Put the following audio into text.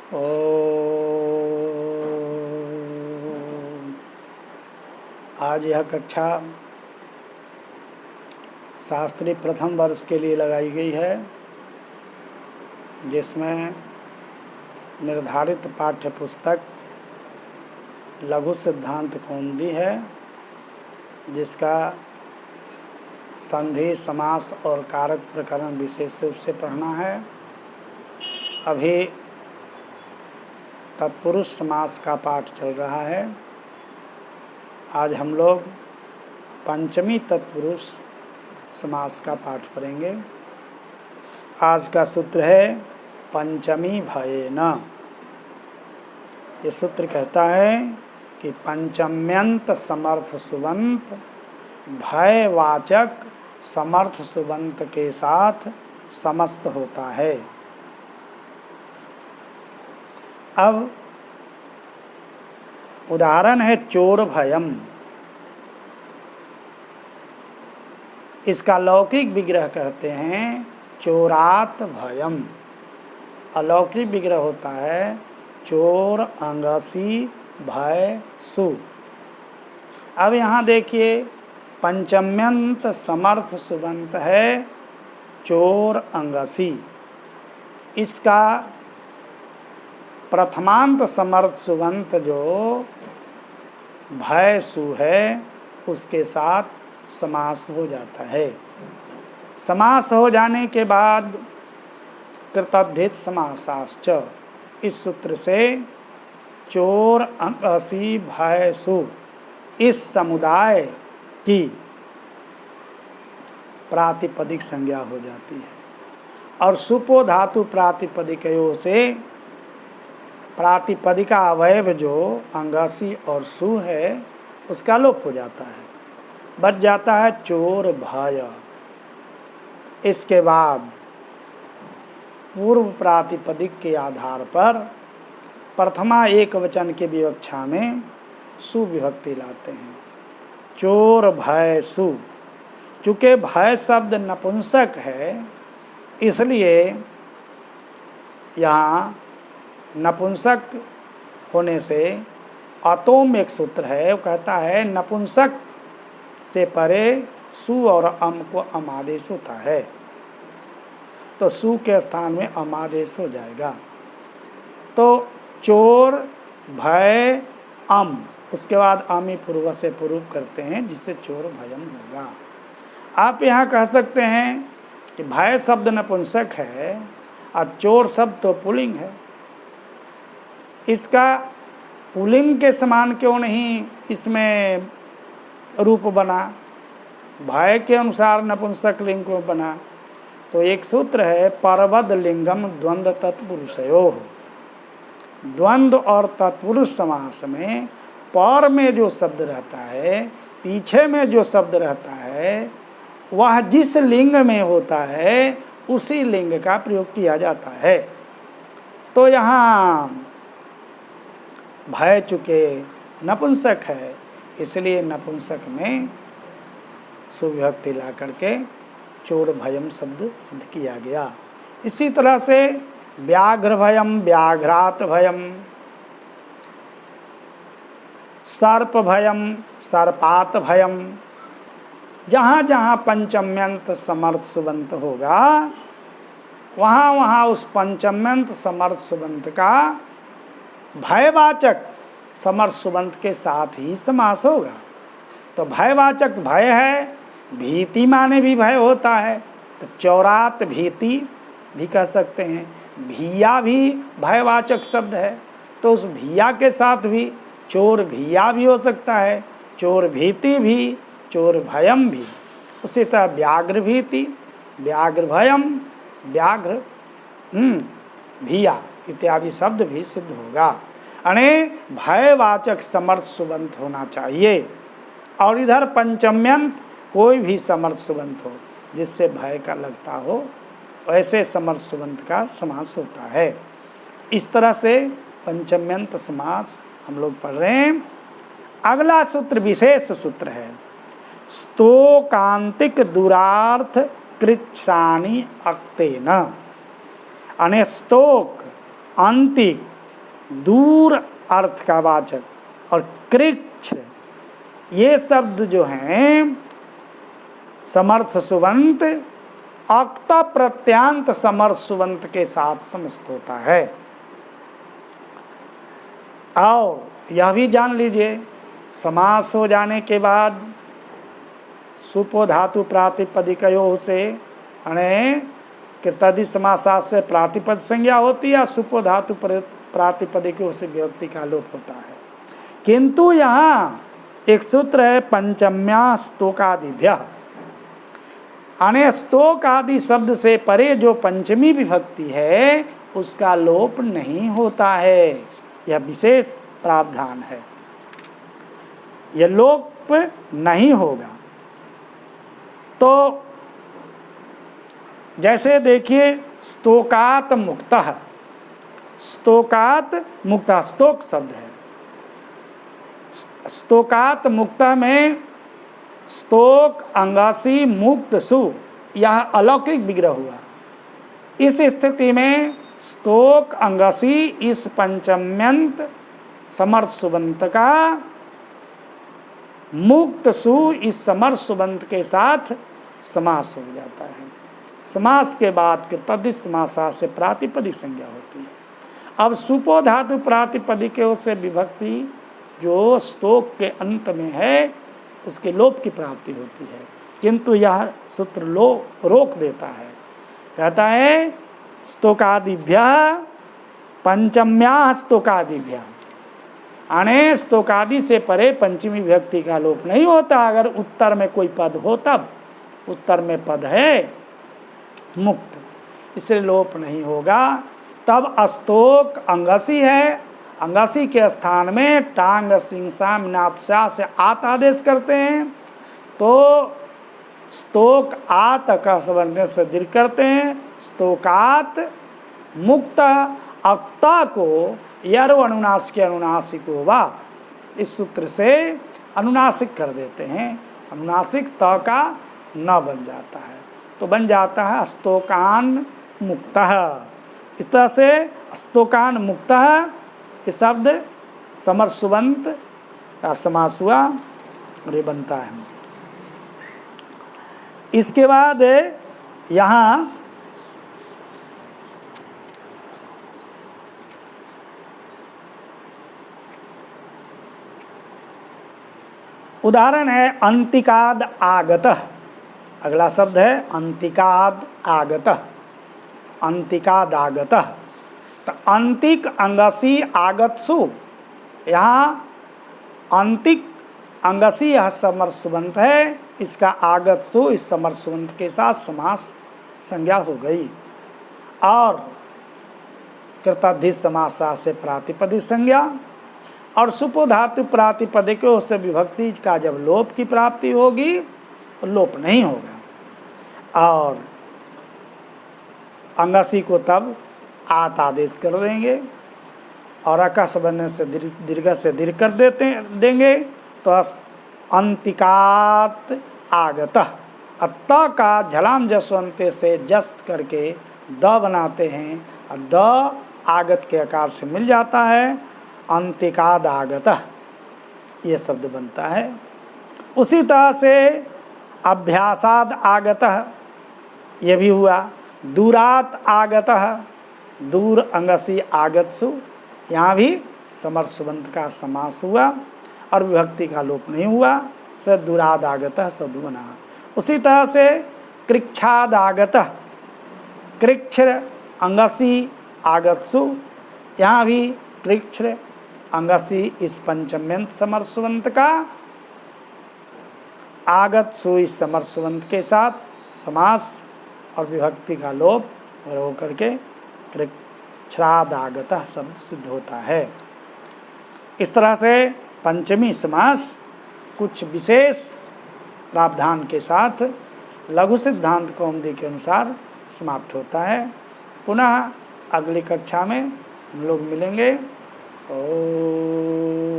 आज यह कक्षा शास्त्री प्रथम वर्ष के लिए लगाई गई है, जिसमें निर्धारित पाठ्य पुस्तक लघु सिद्धांत कौमुदी है, जिसका संधि, समास और कारक प्रकरण विशेष रूप से पढ़ना है। अभी तत्पुरुष समास का पाठ चल रहा है। आज हम लोग पंचमी तत्पुरुष समास का पाठ पढ़ेंगे। आज का सूत्र है पंचमी भयेन। ये सूत्र कहता है कि पंचम्यंत समर्थ सुबंत भयवाचक समर्थ सुबंत के साथ समस्त होता है। अब उदाहरण है चोर भयम। इसका लौकिक विग्रह कहते हैं चोरात भयम। अलौकिक विग्रह होता है चोर अंगसी भय सु। अब यहाँ देखिए, पंचम्यंत समर्थ सुबंत है चोर अंगसी। इसका प्रथमांत समर्थ सुबंत जो भय सु है, उसके साथ समास हो जाता है। समास हो जाने के बाद कृतद्धित समासाश्च, इस सूत्र से चोर अंगसी भय सु इस समुदाय की प्रातिपदिक संज्ञा हो जाती है, और सुपो धातु प्रातिपदिकयों से प्रातिपदिका अवयव जो अंगासी और सु है, उसका लोप हो जाता है, बच जाता है चोर भय। इसके बाद पूर्व प्रातिपदिक के आधार पर प्रथमा एक वचन के विवक्षा में सुविभक्ति लाते हैं, चोर भय सु। चूँकि भय शब्द नपुंसक है, इसलिए यहाँ नपुंसक होने से अतोम एक सूत्र है, वो कहता है नपुंसक से परे सु और अम को अमादेश होता है, तो सु के स्थान में अमादेश हो जाएगा। तो चोर भय अम, उसके बाद अमी पूर्व से पूर्व करते हैं, जिससे चोर भयम होगा। आप यहाँ कह सकते हैं कि भय शब्द नपुंसक है और चोर शब्द तो पुल्लिंग है। इसका पुल्लिंग के समान क्यों नहीं इसमें रूप बना, भय के अनुसार नपुंसक लिंग को बना? तो एक सूत्र है परवद लिंगम द्वंद्व तत्पुरुषयोः। द्वंद्व और तत्पुरुष समास में पर में जो शब्द रहता है, पीछे में जो शब्द रहता है, वह जिस लिंग में होता है उसी लिंग का प्रयोग किया जाता है। तो यहाँ भय चूँकि नपुंसक है, इसलिए नपुंसक में सुविभक्ति ला करके चोर भयम शब्द सिद्ध किया गया। इसी तरह से व्याघ्र भयम, व्याघ्रात भयम, सर्प भयम, सर्पात भयम। जहाँ जहाँ पंचम्यंत समर्थ सुबंत होगा, वहाँ वहाँ उस पंचम्यंत समर्थ सुबंत का भयवाचक समर्थ सुबंत के साथ ही समास होगा। तो भयवाचक भय है, भीति माने भी भय होता है, तो चौरात भीति भी कह सकते हैं। भिया भी भयवाचक शब्द है, तो उस भिया के साथ भी चोर भिया भी हो सकता है, चोर भीति भी, चोर भयम भी। उसी तरह व्याघ्र भीति, व्याघ्र भयम, व्याघ्र भिया इत्यादि शब्द भी सिद्ध होगा। अने भयवाचक समर्थ सुबंत होना चाहिए, और इधर पंचम्यंत कोई भी समर्थ सुबंत हो जिससे भय का लगता हो, वैसे समर्थ सुबंत का समास होता है। इस तरह से पंचम्यंत समास हम लोग पढ़ रहे हैं। अगला सूत्र विशेष सूत्र है स्तोकांतिक दुरार्थ कृच्छ्राणि अक्तेन। अने स्तोक, अंतिक दूर अर्थ का वाचक, और कृच्छ ये शब्द जो हैं समर्थ सुबंत अक्ता प्रत्यांत समर्थ सुबंत के साथ समस्त होता है। और यह भी जान लीजिए, समास हो जाने के बाद सुपो धातु प्रातिपदिकयो से यानी कृतादि समासात से प्रातिपद संज्ञा होती है, सुपो धातु प्रातिपदिकयो से विभक्ति का लोप होता है। किंतु यहाँ एक सूत्र है पंचम्या स्तोकादिभ्य, यानी स्तोक आदि शब्द से परे जो पंचमी विभक्ति है उसका लोप नहीं होता है। यह विशेष प्रावधान है, यह लोप नहीं होगा। तो जैसे देखिए स्तोकात मुक्तः, स्तोकात मुक्तः स्तोक शब्द है। स्तोकात मुक्तः में स्तोक अंगासी मुक्त सु यह अलौकिक विग्रह हुआ। इस स्थिति में स्तोक अंगासी इस पंचम्यंत समर्थ सुबंत का मुक्त सु इस समर्थ सुबंत के साथ समास हो जाता है। समास के बाद कृतधित समासा से प्रातिपदिक संज्ञा होती है। अब सुपो धातु प्रातिपदिकों से विभक्ति जो स्तोक के अंत में है उसके लोप की प्राप्ति होती है, किंतु यह सूत्र रोक देता है, कहता है स्तोकादिभ्य पंचम्या स्तोकादिभ्य, यानी स्तोकादि से परे पंचमी विभक्ति का लोप नहीं होता। अगर उत्तर में कोई पद हो तब, उत्तर में पद है मुक्त, इसलिए लोप नहीं होगा। तब अस्तोक अंगसी है, अंगासी के स्थान में टांग सिंसा मिनात्सा से आत आदेश करते हैं, तो स्तोक आत का स्वर्ण से दीर्घ करते हैं। स्तोकात मुक्त अक्ता को यरो अनुनासिक अनुनासिक होगा, इस सूत्र से अनुनासिक कर देते हैं, अनुनासिक त का न बन जाता है, तो बन जाता है स्तोकान मुक्तः। इस तरह से स्तोकान मुक्तः ये शब्द समर्थ सुबंत का समास हुआ और ये बनता है। इसके बाद यहाँ उदाहरण है अंतिकाद आगतः, अगला शब्द है अंतिकाद आगतः, अंतिकाद आगतः। तो अंतिक अंगसी आगतसु, यहाँ अंतिक अंगसी यह समर्थ सुबंत है, इसका आगतसु इस समर्थ सुबंत के साथ समास संज्ञा हो गई। और कृताधित समासा से प्रातिपदिक संज्ञा, और सुपो धातु प्रातिपदिकों से विभक्ति का जब लोप की प्राप्ति होगी तो लोप नहीं होगा, और अंगसी को तब आत आदेश कर देंगे और आकाश बनने से दीर्घ से दीर्घ कर देंगे, तो अंतिकात आगतः, अत्त का झलाम जसवंते से जस्त करके द बनाते हैं और द आगत के आकार से मिल जाता है, अंतिकाद आगतः ये शब्द बनता है। उसी तरह से अभ्यासाद आगतः ये भी हुआ। दूरात आगतः, दूर अंगसी आगतसु, यहाँ भी समर्थ सुबंत का समास हुआ और विभक्ति का लोप नहीं हुआ, से दूराद आगतः शब्द बना। उसी तरह से कृच्छाद आगतः, कृच्छ्र अंगसी आगतसु, यहाँ भी कृच्छ्र अंगसी इस पंचम्यंत समर्थ सुबंत का आगत सु इस समर्थ सुबंत के साथ समास और विभक्ति का लोप हो करके कृच्छ्रादागतः शब्द सिद्ध होता है। इस तरह से पंचमी समास कुछ विशेष प्रावधान के साथ लघु सिद्धांत कौमुदी के अनुसार समाप्त होता है। पुनः अगली कक्षा में हम लोग मिलेंगे। ओम